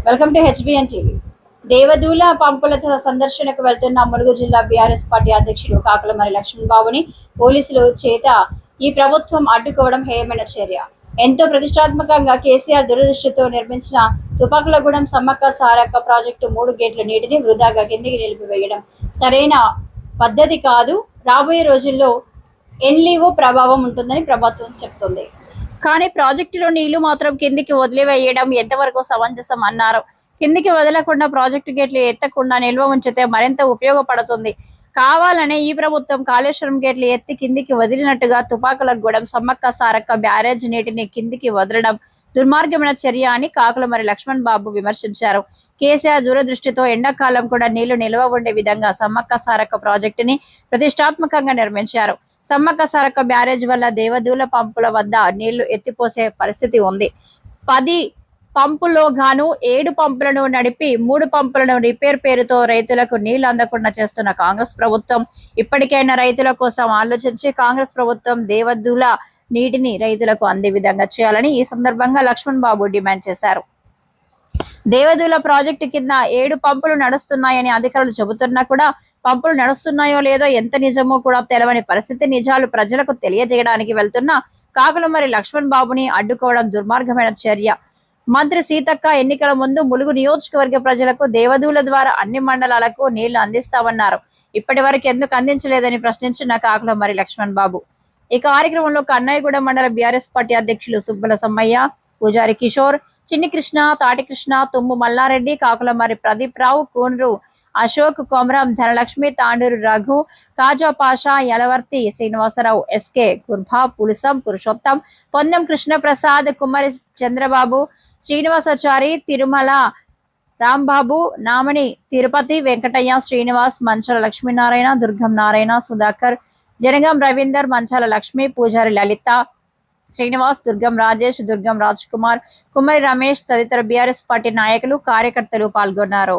Welcome to HBN TV. Devadula పంపుల సందర్శనకు వెళ్తున్న ములుగు జిల్లా బీఆర్ఎస్ పార్టీ అధ్యక్షుడు కాకులమర్రి లక్ష్మణ్ బాబుని పోలీసులు చేత ఈ ప్రభుత్వం అడ్డుకోవడం హేయమైన చర్య. ఎంతో ప్రతిష్టాత్మకంగా కేసీఆర్ దురదృష్టితో నిర్మించిన తుపాకులగూడెం సమ్మక్క సారక్క ప్రాజెక్టు 3 గేట్ల నీటిని వృధాగా కిందికి నిలిపివేయడం సరైన పద్ధతి కాదు. రాబోయే రోజుల్లో ఎన్లీవో ప్రభావం ఉంటుందని ప్రభుత్వం చెప్తుంది. కానీ ప్రాజెక్టులో నీళ్లు మాత్రం కిందికి వదిలివేయడం ఎంతవరకు సమంజసం అన్నారు. కిందికి వదలకుండా ప్రాజెక్టు గేట్లు ఎత్తకుండా నిల్వ ఉంచితే మరింత ఉపయోగపడుతుంది. కావాలనే ఈ ప్రభుత్వం కాళేశ్వరం గేట్లు ఎత్తి కిందికి వదిలినట్టుగా తుపాకులగూడెం సమ్మక్క సారక్క బ్యారేజ్ నీటిని కిందికి వదలడం దుర్మార్గమైన చర్య అని కాకులమర్రి లక్ష్మణ్ బాబు విమర్శించారు. కేసీఆర్ దూరదృష్టితో ఎండాకాలం కూడా నీళ్లు నిల్వ ఉండే విధంగా సమ్మక్క సారక్క ప్రాజెక్టుని ప్రతిష్టాత్మకంగా నిర్మించారు. సమ్మక్క సారక్క బ్యారేజ్ వల్ల దేవదూల పంపుల వద్ద నీళ్లు ఎత్తిపోసే పరిస్థితి ఉంది. 10 పంపులో గాను 7 పంపులను నడిపి 3 పంపులను రిపేర్ పేరుతో రైతులకు నీళ్లు అందకుండా చేస్తున్న కాంగ్రెస్ ప్రభుత్వం ఇప్పటికైనా రైతుల కోసం ఆలోచించి కాంగ్రెస్ ప్రభుత్వం దేవదూల నీటిని రైతులకు అందే విధంగా చేయాలని ఈ సందర్భంగా లక్ష్మణ్ బాబు డిమాండ్ చేశారు. దేవదూల ప్రాజెక్టు కింద 7 పంపులు నడుస్తున్నాయని అధికారులు చెబుతున్నా కూడా పంపులు నడుస్తున్నాయో లేదో ఎంత నిజమో కూడా తెలవని పరిస్థితి. నిజాలు ప్రజలకు తెలియజేయడానికి వెళ్తున్న కాకులమర్రి లక్ష్మణ్ బాబుని అడ్డుకోవడం దుర్మార్గమైన చర్య. మంత్రి సీతక్క ఎన్నికల ముందు ములుగు నియోజకవర్గ ప్రజలకు దేవదూల ద్వారా అన్ని మండలాలకు నీళ్లు అందిస్తామన్నారు. ఇప్పటి వరకు ఎందుకు అందించలేదని ప్రశ్నించిన కాకులమర్రి లక్ష్మణ్ బాబు. ఈ కార్యక్రమంలో కన్నయ్యగూడెం మండల బీఆర్ఎస్ పార్టీ అధ్యక్షులు సుబ్బల సమ్మయ్య, పూజారి కిషోర్, చిన్ని కృష్ణ, తాటి కృష్ణ, తుమ్ము మల్లారెడ్డి, కాకులమర్రి ప్రదీప్ రావు, కూనరు అశోక్, కొమరం ధనలక్ష్మి, తాండూరు రఘు, కాజా పాషా, యలవర్తి శ్రీనివాసరావు, ఎస్కే కుర్భా, పులుసం పురుషోత్తం, పొందం కృష్ణప్రసాద్, కుమ్మరి చంద్రబాబు, శ్రీనివాసాచారి, తిరుమల రాంబాబు, నామని తిరుపతి, వెంకటయ్య, శ్రీనివాస్, మంచాల లక్ష్మీనారాయణ, దుర్గం నారాయణ, సుధాకర్, జనగం రవీందర్, మంచాల లక్ష్మి, పూజారి లలిత, శ్రీనివాస్, దుర్గం రాజేష్, దుర్గం రాజ్ కుమార్, కుమ్మరి రమేష్ తదితర బీఆర్ఎస్ పార్టీ నాయకులు కార్యకర్తలు పాల్గొన్నారు.